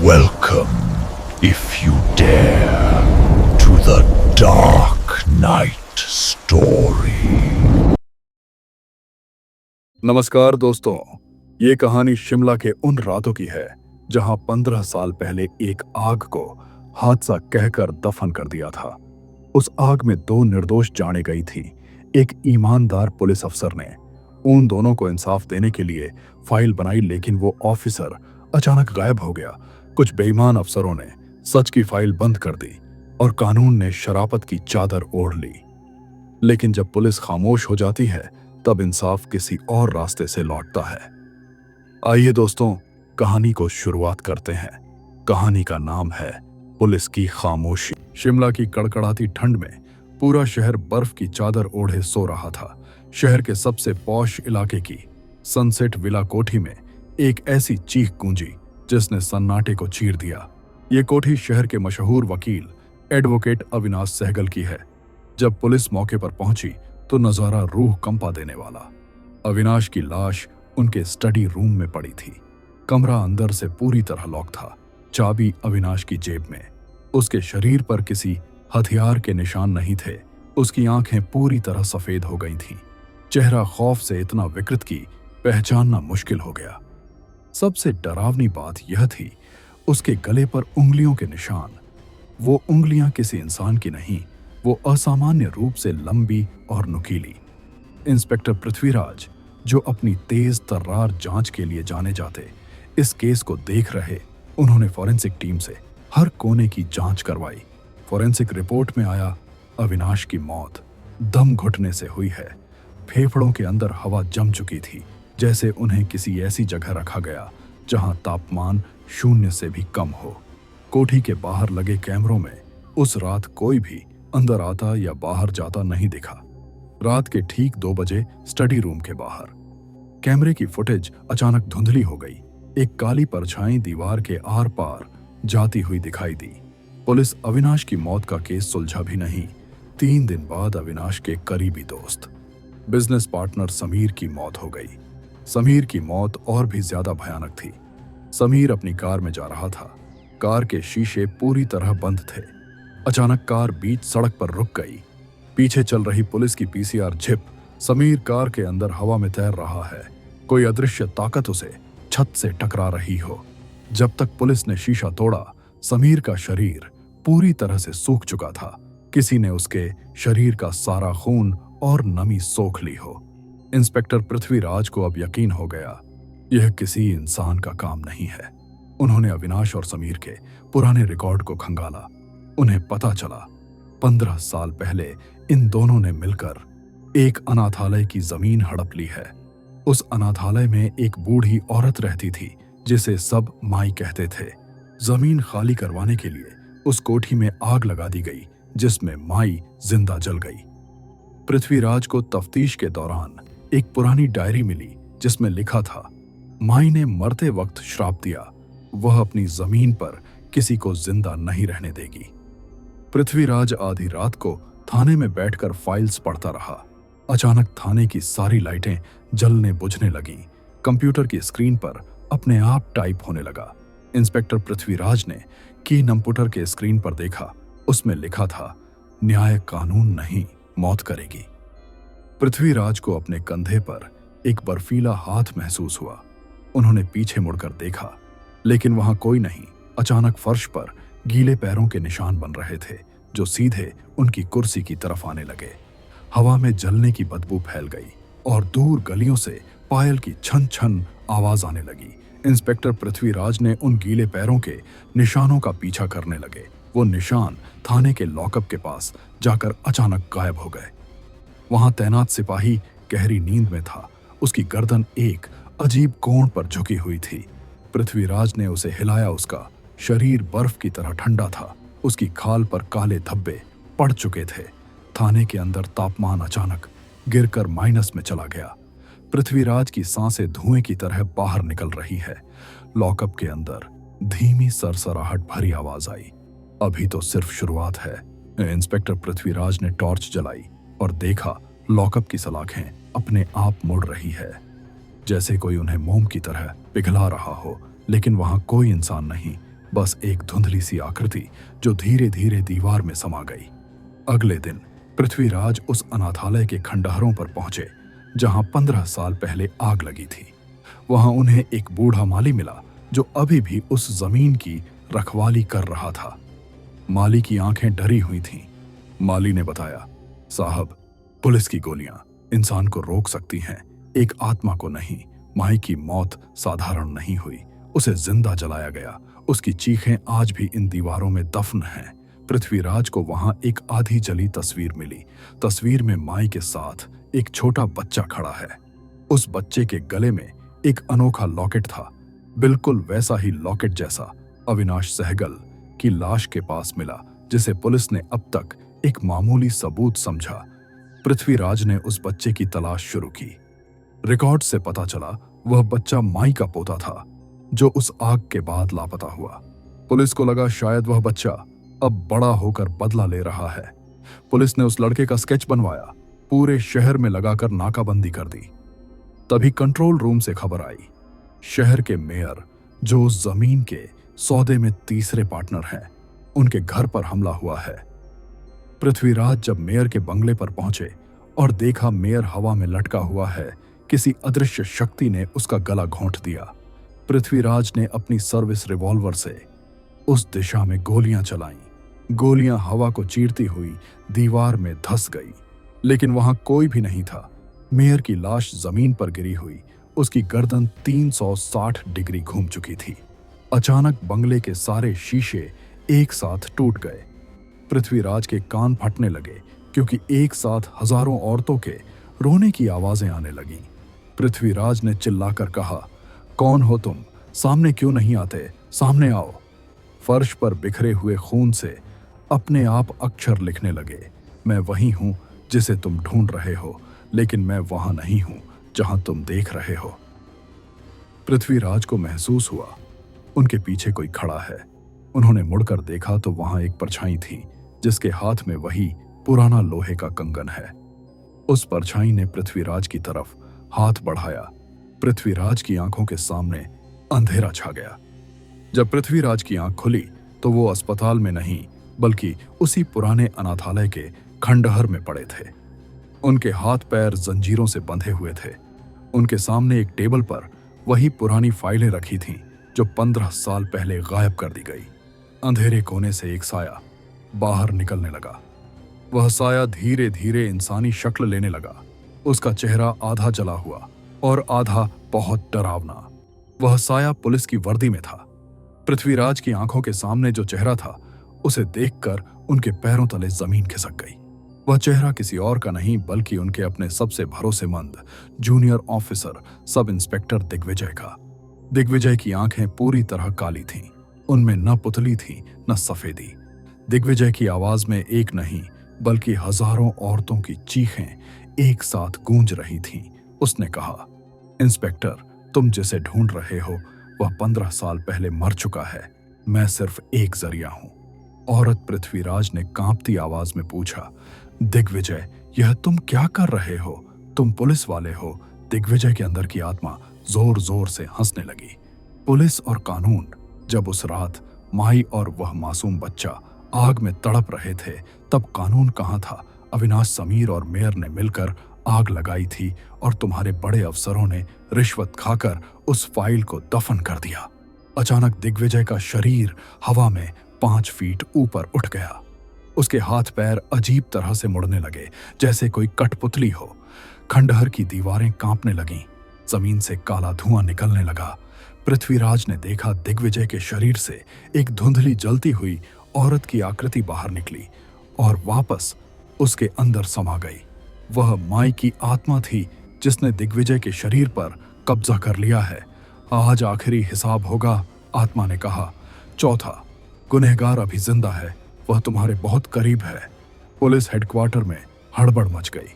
Welcome, if you dare, to the Dark Knight story. नमस्कार दोस्तों, ये कहानी शिमला के उन रातों की है जहां 15 साल पहले एक आग को हादसा कहकर दफन कर दिया था। उस आग में दो निर्दोष जाने गई थी। एक ईमानदार पुलिस अफसर ने उन दोनों को इंसाफ देने के लिए फाइल बनाई, लेकिन वो ऑफिसर अचानक गायब हो गया। कुछ बेईमान अफसरों ने सच की फाइल बंद कर दी और कानून ने शराफत की चादर ओढ़ ली। लेकिन जब पुलिस खामोश हो जाती है तब इंसाफ किसी और रास्ते से लौटता है। आइए दोस्तों, कहानी को शुरुआत करते हैं। कहानी का नाम है पुलिस की खामोशी। शिमला की कड़कड़ाती ठंड में पूरा शहर बर्फ की चादर ओढ़े सो रहा था। शहर के सबसे पॉश इलाके की सनसेट विला कोठी में एक ऐसी चीख गूंजी जिसने सन्नाटे को चीर दिया। ये कोठी शहर के मशहूर वकील एडवोकेट अविनाश सहगल की है। जब पुलिस मौके पर पहुंची तो नजारा रूह कंपा देने वाला। अविनाश की लाश उनके स्टडी रूम में पड़ी थी। कमरा अंदर से पूरी तरह लॉक था। चाबी अविनाश की जेब में। उसके शरीर पर किसी हथियार के निशान नहीं थे। उसकी आंखें पूरी तरह सफेद हो गई थीं। चेहरा खौफ से इतना विकृत कि पहचानना मुश्किल हो गया। सबसे डरावनी बात यह थी, उसके गले पर उंगलियों के निशान। वो उंगलियां किसी इंसान की नहीं, वो असामान्य रूप से लंबी और नुकीली। इंस्पेक्टर पृथ्वीराज, जो अपनी तेज तर्रार जांच के लिए जाने जाते, इस केस को देख रहे। उन्होंने फॉरेंसिक टीम से हर कोने की जांच करवाई। फॉरेंसिक रिपोर्ट में आया, अविनाश की मौत दम घुटने से हुई है। फेफड़ों के अंदर हवा जम चुकी थी, जैसे उन्हें किसी ऐसी जगह रखा गया जहां तापमान 0 से भी कम हो। कोठी के बाहर लगे कैमरों में उस रात कोई भी अंदर आता या बाहर जाता नहीं दिखा। रात के ठीक 2 बजे स्टडी रूम के बाहर कैमरे की फुटेज अचानक धुंधली हो गई। एक काली परछाई दीवार के आर पार जाती हुई दिखाई दी। पुलिस अविनाश की मौत का केस सुलझा भी नहीं। 3 दिन बाद अविनाश के करीबी दोस्त, बिजनेस पार्टनर समीर की मौत हो गई। समीर की मौत और भी ज्यादा भयानक थी। समीर अपनी कार में जा रहा था। कार के शीशे पूरी तरह बंद थे। अचानक कार बीच सड़क पर रुक गई। पीछे चल रही पुलिस की पीसीआर जिप। समीर कार के अंदर हवा में तैर रहा है। कोई अदृश्य ताकत उसे छत से टकरा रही हो। जब तक पुलिस ने शीशा तोड़ा, समीर का शरीर पूरी तरह से सूख चुका था। किसी ने उसके शरीर का सारा खून और नमी सोख ली हो। इंस्पेक्टर पृथ्वीराज को अब यकीन हो गया, यह किसी इंसान का काम नहीं है। उन्होंने अविनाश और समीर के पुराने रिकॉर्ड को खंगाला। उन्हें पता चला 15 साल पहले इन दोनों ने मिलकर एक अनाथालय की जमीन हड़प ली है। उस अनाथालय में एक बूढ़ी औरत रहती थी जिसे सब माई कहते थे। जमीन खाली करवाने के लिए उस कोठी में आग लगा दी गई, जिसमें माई जिंदा जल गई। पृथ्वीराज को तफ्तीश के दौरान एक पुरानी डायरी मिली जिसमें लिखा था, माई ने मरते वक्त श्राप दिया, वह अपनी जमीन पर किसी को जिंदा नहीं रहने देगी। पृथ्वीराज आधी रात को थाने में बैठकर फाइल्स पढ़ता रहा। अचानक थाने की सारी लाइटें जलने बुझने लगीं। कंप्यूटर की स्क्रीन पर अपने आप टाइप होने लगा। इंस्पेक्टर पृथ्वीराज ने की नंपुटर के स्क्रीन पर देखा। उसमें लिखा था, न्याय कानून नहीं, मौत करेगी। पृथ्वीराज को अपने कंधे पर एक बर्फीला हाथ महसूस हुआ। उन्होंने पीछे मुड़कर देखा, लेकिन वहां कोई नहीं। अचानक फर्श पर गीले पैरों के निशान बन रहे थे, जो सीधे उनकी कुर्सी की तरफ आने लगे। हवा में जलने की बदबू फैल गई और दूर गलियों से पायल की छन छन आवाज आने लगी। इंस्पेक्टर पृथ्वीराज ने उन गीले पैरों के निशानों का पीछा करने लगे। वो निशान थाने के लॉकअप के पास जाकर अचानक गायब हो गए। वहां तैनात सिपाही गहरी नींद में था। उसकी गर्दन एक अजीब कोण पर झुकी हुई थी। पृथ्वीराज ने उसे हिलाया। उसका शरीर बर्फ की तरह ठंडा था। उसकी खाल पर काले धब्बे पड़ चुके थे। थाने के अंदर तापमान अचानक गिरकर माइनस में चला गया। पृथ्वीराज की सांसें धुएं की तरह बाहर निकल रही है। लॉकअप के अंदर धीमी सरसराहट भरी आवाज आई, अभी तो सिर्फ शुरुआत है। इंस्पेक्टर पृथ्वीराज ने टॉर्च जलाई और देखा, लॉकअप की सलाखें अपने आप मुड़ रही है, जैसे कोई उन्हें मोम की तरह पिघला रहा हो। लेकिन वहां कोई इंसान नहीं, बस एक धुंधली सी आकृति जो धीरे धीरे दीवार में समा गई। अगले दिन पृथ्वीराज उस अनाथालय के खंडहरों पर पहुंचे जहां 15 साल पहले आग लगी थी। वहां उन्हें एक बूढ़ा माली मिला जो अभी भी उस जमीन की रखवाली कर रहा था। माली की आंखें डरी हुई थीं। माली ने बताया, साहब, पुलिस की गोलियां इंसान को रोक सकती हैं, एक आत्मा को नहीं। माई की मौत साधारण नहीं हुई, उसे जिंदा जलाया गया। उसकी चीखें आज भी इन दीवारों में दफन हैं। पृथ्वीराज को वहां एक आधी जली तस्वीर मिली। तस्वीर में माई के साथ एक छोटा बच्चा खड़ा है। उस बच्चे के गले में एक अनोखा लॉकेट था, बिल्कुल वैसा ही लॉकेट जैसा अविनाश सहगल की लाश के पास मिला, जिसे पुलिस ने अब तक एक मामूली सबूत समझा। पृथ्वीराज ने उस बच्चे की तलाश शुरू की। रिकॉर्ड से पता चला वह बच्चा माई का पोता था जो उस आग के बाद लापता हुआ। पुलिस को लगा शायद वह बच्चा अब बड़ा होकर बदला ले रहा है। पुलिस ने उस लड़के का स्केच बनवाया, पूरे शहर में लगाकर नाकाबंदी कर दी। तभी कंट्रोल रूम से खबर आई, शहर के मेयर जो उस जमीन के सौदे में तीसरे पार्टनर हैं, उनके घर पर हमला हुआ है। पृथ्वीराज जब मेयर के बंगले पर पहुंचे और देखा मेयर हवा में लटका हुआ है, किसी अदृश्य शक्ति ने उसका गला घोंट दिया। पृथ्वीराज ने अपनी सर्विस रिवॉल्वर से उस दिशा में गोलियां चलाईं। गोलियां हवा को चीरती हुई दीवार में धंस गई, लेकिन वहां कोई भी नहीं था। मेयर की लाश जमीन पर गिरी हुई, उसकी गर्दन 360 डिग्री घूम चुकी थी। अचानक बंगले के सारे शीशे एक साथ टूट गए। पृथ्वीराज के कान फटने लगे क्योंकि एक साथ हजारों औरतों के रोने की आवाजें आने लगीं। पृथ्वीराज ने चिल्लाकर कहा, कौन हो तुम? सामने क्यों नहीं आते? सामने आओ। फर्श पर बिखरे हुए खून से अपने आप अक्षर लिखने लगे, मैं वही हूं जिसे तुम ढूंढ रहे हो, लेकिन मैं वहां नहीं हूं जहां तुम देख रहे हो। पृथ्वीराज को महसूस हुआ उनके पीछे कोई खड़ा है। उन्होंने मुड़कर देखा तो वहां एक परछाई थी जिसके हाथ में वही पुराना लोहे का कंगन है। उस परछाई ने पृथ्वीराज की तरफ हाथ बढ़ाया। पृथ्वीराज की आंखों के सामने अंधेरा छा गया। जब पृथ्वीराज की आंख खुली तो वो अस्पताल में नहीं बल्कि उसी पुराने अनाथालय के खंडहर में पड़े थे। उनके हाथ पैर जंजीरों से बंधे हुए थे। उनके सामने एक टेबल पर वही पुरानी फाइलें रखी थीं जो 15 साल पहले गायब कर दी गई। अंधेरे कोने से एक साया बाहर निकलने लगा। वह साया धीरे धीरे इंसानी शक्ल लेने लगा। उसका चेहरा आधा जला हुआ और आधा बहुत डरावना। वह साया पुलिस की वर्दी में था। पृथ्वीराज की आंखों के सामने जो चेहरा था, उसे देखकर उनके पैरों तले जमीन खिसक गई। वह चेहरा किसी और का नहीं बल्कि उनके अपने सबसे भरोसेमंद junior officer sub inspector Digvijay का। दिग्विजय की आंखें पूरी तरह काली थीं। उनमें न पुतली थी न सफेदी। दिग्विजय की आवाज में एक नहीं बल्कि हजारों औरतों की चीखें एक साथ गूंज रही थीं। उसने कहा, इंस्पेक्टर, तुम जिसे ढूंढ रहे हो वह 15 साल पहले मर चुका है। मैं सिर्फ एक जरिया हूं। औरत पृथ्वीराज ने कांपती आवाज में पूछा, दिग्विजय, यह तुम क्या कर रहे हो? तुम पुलिस वाले हो? दिग्विजय के अंदर की आत्मा जोर जोर से हंसने लगी। पुलिस और कानून। जब उस रात माई और वह मासूम बच्चा आग में तड़प रहे थे, तब कानून कहाँ था? अविनाश समीर और मेयर ने मिलकर आग लगाई थी और तुम्हारे बड़े अफसरों ने रिश्वत खाकर उस फाइल को दफन कर दिया। अचानक दिग्विजय का शरीर हवा में 5 फीट ऊपर उठ गया। उसके हाथ पैर अजीब तरह से मुड़ने लगे, जैसे कोई कठपुतली हो। खंडहर की दीवारें कांपने लगीं। जमीन से काला धुआं निकलने लगा। पृथ्वीराज ने देखा दिग्विजय के शरीर से एक धुंधली जलती हुई औरत की आकृति बाहर निकली और वापस उसके अंदर समा गई। वह माई की आत्मा थी जिसने दिग्विजय के शरीर पर कब्जा कर लिया है। आज आखिरी हिसाब होगा, आत्मा ने कहा। चौथा, गुनहगार अभी जिंदा है, वह तुम्हारे बहुत करीब है। पुलिस हेडक्वार्टर में हड़बड़ मच गई।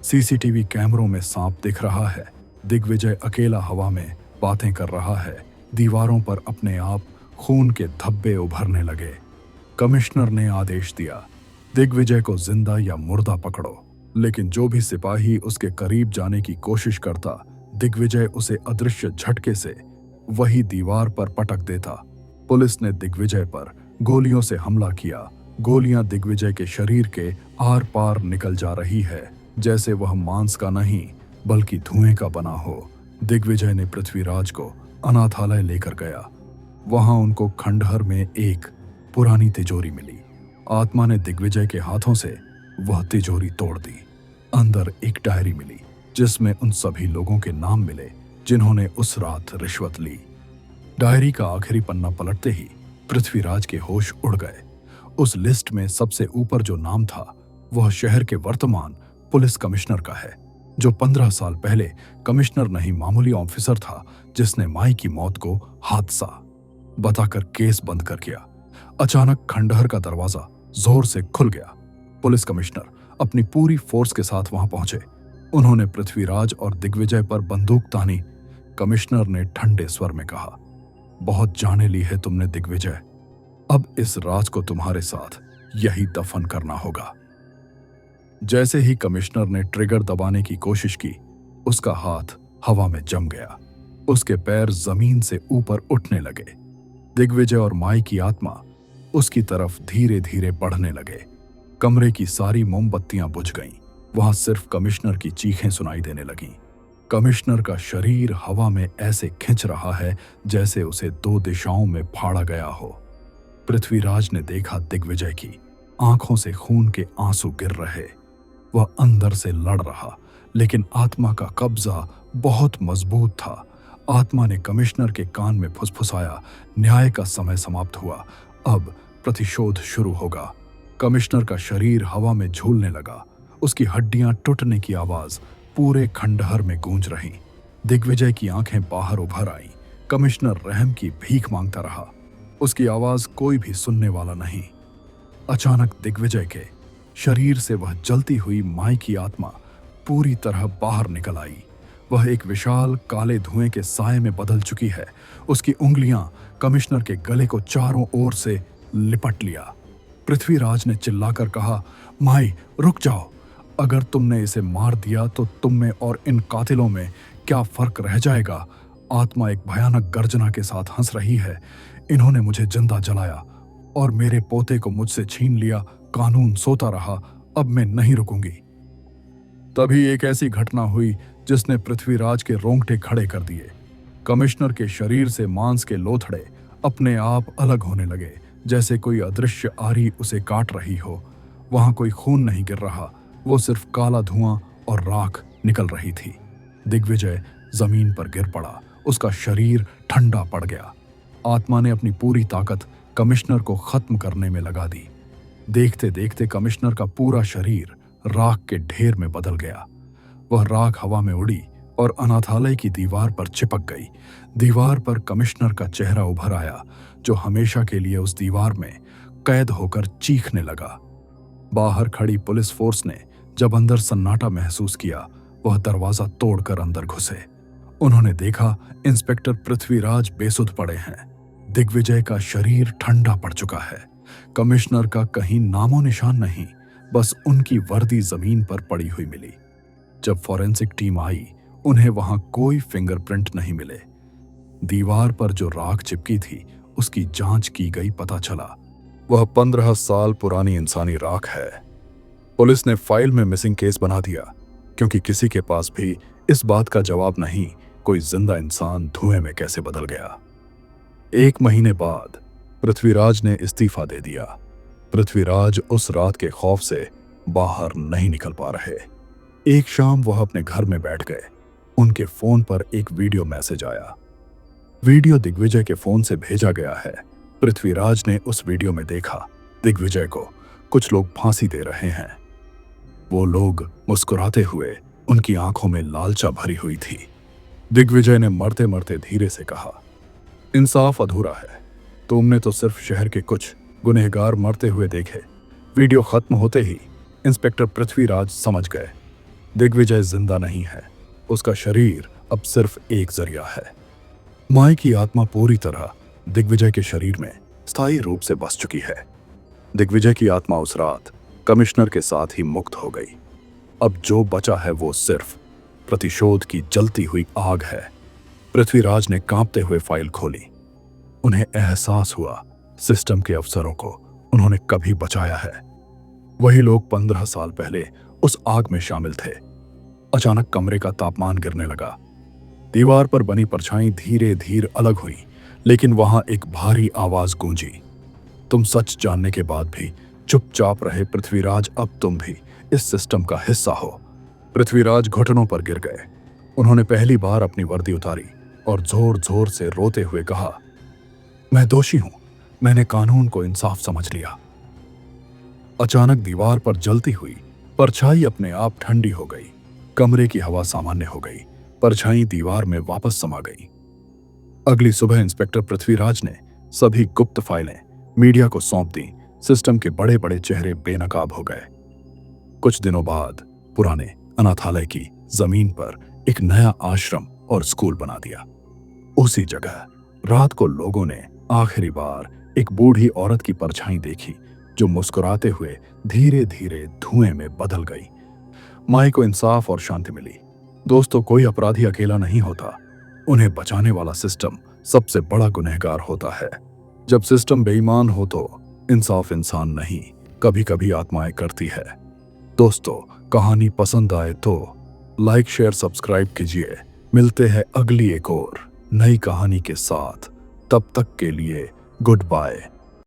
सीसीटीवी कैमरों में सांप दिख रहा है। दिग्विजय अकेला हवा में बातें कर रहा है। दीवारों पर अपने आप खून के धब्बे उभरने लगे। कमिश्नर ने आदेश दिया, दिग्विजय को जिंदा या मुर्दा पकड़ो। लेकिन जो भी सिपाही उसके करीब जाने की कोशिश करता, दिग्विजय उसे अदृश्य झटके से वही दीवार पर पटक देता। पुलिस ने दिग्विजय पर गोलियों से हमला किया। गोलियां दिग्विजय के शरीर के आर पार निकल जा रही है, जैसे वह मांस का नहीं बल्कि धुएं का बना हो। दिग्विजय ने पृथ्वीराज को अनाथालय लेकर गया। वहां उनको खंडहर में एक पुरानी तिजोरी मिली। आत्मा ने दिग्विजय के हाथों से वह तिजोरी तोड़ दी। अंदर एक डायरी मिली जिसमें उन सभी लोगों के नाम मिले जिन्होंने उस रात रिश्वत ली। डायरी का आखिरी पन्ना पलटते ही पृथ्वीराज के होश उड़ गए। उस लिस्ट में सबसे ऊपर जो नाम था वह शहर के वर्तमान पुलिस कमिश्नर का है, जो 15 साल पहले कमिश्नर नहीं मामूली ऑफिसर था, जिसने माई की मौत को हादसा बताकर केस बंद कर दिया। अचानक खंडहर का दरवाजा जोर से खुल गया। पुलिस कमिश्नर अपनी पूरी फोर्स के साथ वहां पहुंचे। उन्होंने पृथ्वीराज और दिग्विजय पर बंदूक तानी। कमिश्नर ने ठंडे स्वर में कहा, बहुत जाने ली है तुमने दिग्विजय, अब इस राज को तुम्हारे साथ यही दफन करना होगा। जैसे ही कमिश्नर ने ट्रिगर दबाने की कोशिश की, उसका हाथ हवा में जम गया। उसके पैर जमीन से ऊपर उठने लगे। दिग्विजय और माई की आत्मा उसकी तरफ धीरे धीरे बढ़ने लगे। कमरे की सारी मोमबत्तियां बुझ गईं। वहां सिर्फ कमिश्नर की चीखें सुनाई देने लगीं। कमिश्नर का शरीर हवा में ऐसे खिंच रहा है जैसे उसे 2 दिशाओं में फाड़ा गया हो। पृथ्वीराज ने देखा दिग्विजय की आंखों से खून के आंसू गिर रहे। वह अंदर से लड़ रहा, लेकिन आत्मा का कब्जा बहुत मजबूत था। आत्मा ने कमिश्नर के कान में फुसफुसाया, न्याय का समय समाप्त हुआ, अब प्रतिशोध शुरू होगा। कमिश्नर का शरीर हवा में झूलने लगा। उसकी हड्डियां टूटने की आवाज पूरे खंडहर में गूंज रही। दिग्विजय की आंखें बाहर उभर आईं। कमिश्नर रहम की भीख मांगता रहा। उसकी आवाज कोई भी सुनने वाला नहीं। अचानक दिग्विजय के शरीर से वह जलती हुई माई की आत्मा पूरी तरह बाहर निकल आई। वह एक विशाल काले धुएं के साए में बदल चुकी है। उसकी उंगलियां कमिश्नर के गले को चारों ओर से लिपट लिया। पृथ्वीराज ने चिल्लाकर कहा, माई रुक जाओ, अगर तुमने इसे मार दिया तो तुम में और इन कातिलों में क्या फर्क रह जाएगा। आत्मा एक भयानक गर्जना के साथ हंस रही है। इन्होंने मुझे जिंदा जलाया और मेरे पोते को मुझसे छीन लिया। कानून सोता रहा, अब मैं नहीं रुकूंगी। तभी एक ऐसी घटना हुई जिसने पृथ्वीराज के रोंगटे खड़े कर दिए। कमिश्नर के शरीर से मांस के लोथड़े अपने आप अलग होने लगे, जैसे कोई अदृश्य आरी उसे काट रही हो। वहां कोई खून नहीं गिर रहा, वो सिर्फ काला धुआं और राख निकल रही थी। दिग्विजय जमीन पर गिर पड़ा। उसका शरीर ठंडा पड़ गया। आत्मा ने अपनी पूरी ताकत कमिश्नर को खत्म करने में लगा दी। देखते देखते कमिश्नर का पूरा शरीर राख के ढेर में बदल गया। वह राख हवा में उड़ी और अनाथालय की दीवार पर चिपक गई। दीवार पर कमिश्नर का चेहरा उभर आया, जो हमेशा के लिए उस दीवार में कैद होकर चीखने लगा। बाहर खड़ी पुलिस फोर्स ने जब अंदर सन्नाटा महसूस किया, वह दरवाजा तोड़कर अंदर घुसे। उन्होंने देखा इंस्पेक्टर पृथ्वीराज बेसुध पड़े हैं। दिग्विजय का शरीर ठंडा पड़ चुका है। कमिश्नर का कहीं नामो निशान नहीं, बस उनकी वर्दी जमीन पर पड़ी हुई मिली। जब फॉरेंसिक टीम आई, उन्हें वहां कोई फिंगरप्रिंट नहीं मिले। दीवार पर जो राख चिपकी थी उसकी जांच की गई, पता चला वह 15 साल पुरानी इंसानी राख है। पुलिस ने फाइल में मिसिंग केस बना दिया, क्योंकि किसी के पास भी इस बात का जवाब नहीं कोई जिंदा इंसान धुएं में कैसे बदल गया। 1 महीने बाद पृथ्वीराज ने इस्तीफा दे दिया। पृथ्वीराज उस रात के खौफ से बाहर नहीं निकल पा रहे। एक शाम वह अपने घर में बैठ गए। उनके फोन पर एक वीडियो मैसेज आया। वीडियो दिग्विजय के फोन से भेजा गया है। पृथ्वीराज ने उस वीडियो में देखा दिग्विजय को कुछ लोग फांसी दे रहे हैं। वो लोग मुस्कुराते हुए, उनकी आंखों में लालसा भरी हुई थी। दिग्विजय ने मरते मरते धीरे से कहा, इंसाफ अधूरा है। तुमने तो सिर्फ शहर के कुछ गुनहगार मरते हुए देखे। वीडियो खत्म होते ही इंस्पेक्टर पृथ्वीराज समझ गए दिग्विजय जिंदा नहीं है। उसका शरीर अब सिर्फ एक जरिया है। माई की आत्मा पूरी तरह दिग्विजय के शरीर में स्थायी रूप से बस चुकी है। दिग्विजय की आत्मा उस रात कमिश्नर के साथ ही मुक्त हो गई। अब जो बचा है वो सिर्फ प्रतिशोध की जलती हुई आग है। पृथ्वीराज ने कांपते हुए फाइल खोली। उन्हें एहसास हुआ सिस्टम के अफसरों को उन्होंने कभी बचाया है। वही लोग 15 साल पहले उस आग में शामिल थे। अचानक कमरे का तापमान गिरने लगा। दीवार पर बनी परछाई धीरे धीरे अलग हुई, लेकिन वहां एक भारी आवाज गूंजी। तुम सच जानने के बाद भी चुपचाप रहे पृथ्वीराज, अब तुम भी इस सिस्टम का हिस्सा हो। पृथ्वीराज घुटनों पर गिर गए। उन्होंने पहली बार अपनी वर्दी उतारी और जोर जोर से रोते हुए कहा, मैं दोषी हूं, मैंने कानून को इंसाफ समझ लिया। अचानक दीवार पर जलती हुई परछाई अपने आप ठंडी हो गई। कमरे की हवा सामान्य हो गई। परछाई दीवार में वापस समा गई। अगली सुबह इंस्पेक्टर पृथ्वीराज ने सभी गुप्त फाइलें मीडिया को सौंप दी। सिस्टम के बड़े बड़े चेहरे बेनकाब हो गए। कुछ दिनों बाद पुराने अनाथालय की जमीन पर एक नया आश्रम और स्कूल बना दिया। उसी जगह रात को लोगों ने आखिरी बार एक बूढ़ी औरत की परछाई देखी, जो मुस्कुराते हुए धीरे धीरे धुएं में बदल गई। माई को इंसाफ और शांति मिली। दोस्तों, कोई अपराधी अकेला नहीं होता, उन्हें बचाने वाला सिस्टम सबसे बड़ा गुनहगार होता है। जब सिस्टम बेईमान हो तो इंसाफ इंसान नहीं, कभी कभी आत्माएं करती है। दोस्तों, कहानी पसंद आए तो लाइक शेयर सब्सक्राइब कीजिए। मिलते हैं अगली एक और नई कहानी के साथ। तब तक के लिए गुड बाय।